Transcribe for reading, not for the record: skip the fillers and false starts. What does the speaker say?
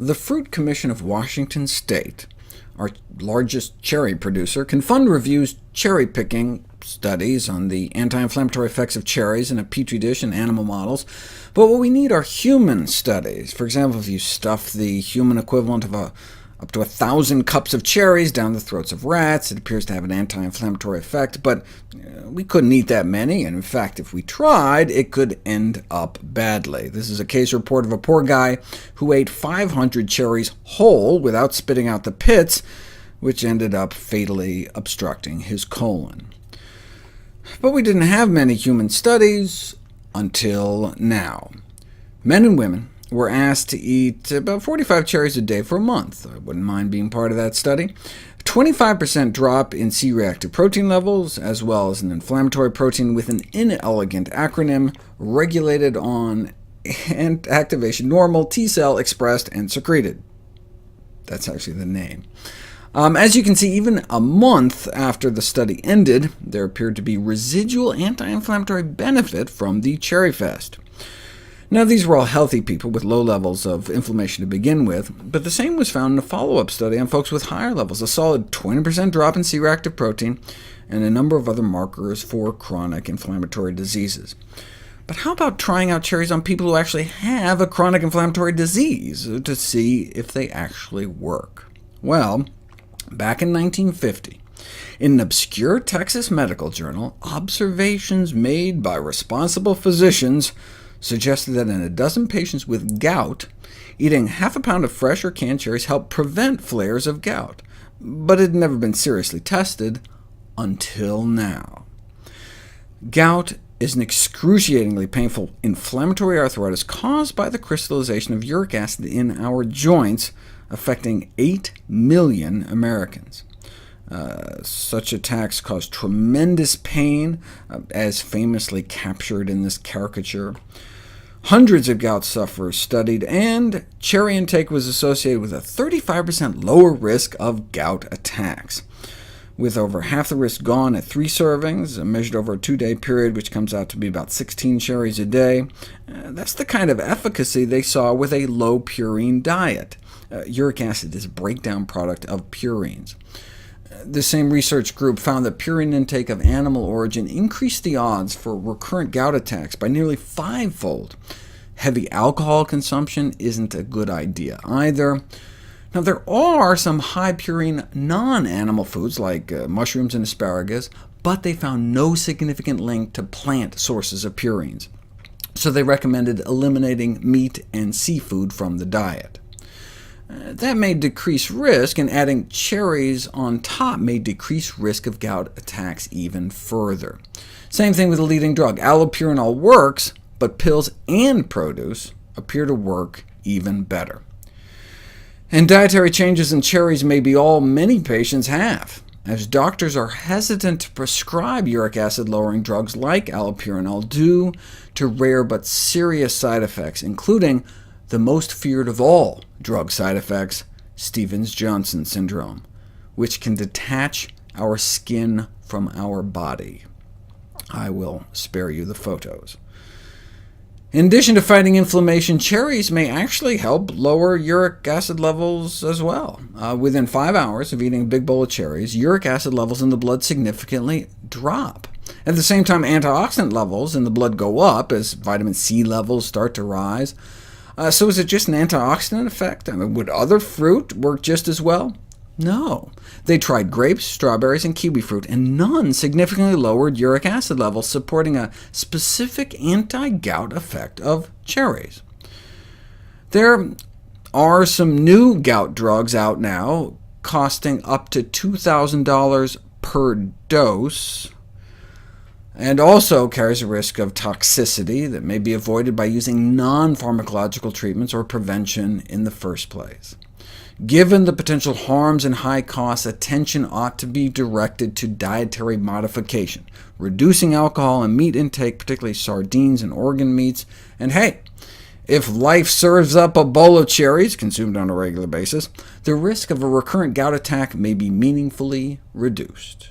The Fruit Commission of Washington State, our largest cherry producer, can fund reviews cherry-picking studies on the anti-inflammatory effects of cherries in a petri dish and animal models, but what we need are human studies. For example, if you stuff the human equivalent of up to 1,000 cups of cherries down the throats of rats, it appears to have an anti-inflammatory effect, but we couldn't eat that many, and in fact, if we tried, it could end up badly. This is a case report of a poor guy who ate 500 cherries whole without spitting out the pits, which ended up fatally obstructing his colon. But we didn't have many human studies until now. Men and women were asked to eat about 45 cherries a day for a month. I wouldn't mind being part of that study. 25% drop in C-reactive protein levels, as well as an inflammatory protein with an inelegant acronym, regulated on and activation normal T-cell expressed and secreted. That's actually the name. As you can see, even a month after the study ended, there appeared to be residual anti-inflammatory benefit from the cherry fest. Now, these were all healthy people with low levels of inflammation to begin with, but the same was found in a follow-up study on folks with higher levels, a solid 20% drop in C-reactive protein, and a number of other markers for chronic inflammatory diseases. But how about trying out cherries on people who actually have a chronic inflammatory disease to see if they actually work? Well, back in 1950, in an obscure Texas medical journal, observations made by responsible physicians suggested that in a dozen patients with gout, eating half a pound of fresh or canned cherries helped prevent flares of gout, but it had never been seriously tested until now. Gout is an excruciatingly painful inflammatory arthritis caused by the crystallization of uric acid in our joints, affecting 8 million Americans. Such attacks cause tremendous pain, as famously captured in this caricature. Hundreds of gout sufferers studied, and cherry intake was associated with a 35% lower risk of gout attacks, with over half the risk gone at 3 servings, measured over a 2-day period, which comes out to be about 16 cherries a day. That's the kind of efficacy they saw with a low purine diet. Uric acid is a breakdown product of purines. The same research group found that purine intake of animal origin increased the odds for recurrent gout attacks by nearly 5-fold. Heavy alcohol consumption isn't a good idea either. Now, there are some high purine non-animal foods like mushrooms and asparagus, but they found no significant link to plant sources of purines, so they recommended eliminating meat and seafood from the diet. That may decrease risk, and adding cherries on top may decrease risk of gout attacks even further. Same thing with the leading drug. Allopurinol works, but pills and produce appear to work even better. And dietary changes in cherries may be all many patients have, as doctors are hesitant to prescribe uric acid-lowering drugs like allopurinol due to rare but serious side effects, including the most feared of all drug side effects, Stevens-Johnson syndrome, which can detach our skin from our body. I will spare you the photos. In addition to fighting inflammation, cherries may actually help lower uric acid levels as well. Within 5 hours of eating a big bowl of cherries, uric acid levels in the blood significantly drop. At the same time, antioxidant levels in the blood go up as vitamin C levels start to rise. So is it just an antioxidant effect? I mean, would other fruit work just as well? No. They tried grapes, strawberries, and kiwi fruit, and none significantly lowered uric acid levels, supporting a specific anti-gout effect of cherries. There are some new gout drugs out now, costing up to $2,000 per dose, and also carries a risk of toxicity that may be avoided by using non-pharmacological treatments or prevention in the first place. Given the potential harms and high costs, attention ought to be directed to dietary modification, reducing alcohol and meat intake, particularly sardines and organ meats, and hey, if life serves up a bowl of cherries, consumed on a regular basis, the risk of a recurrent gout attack may be meaningfully reduced.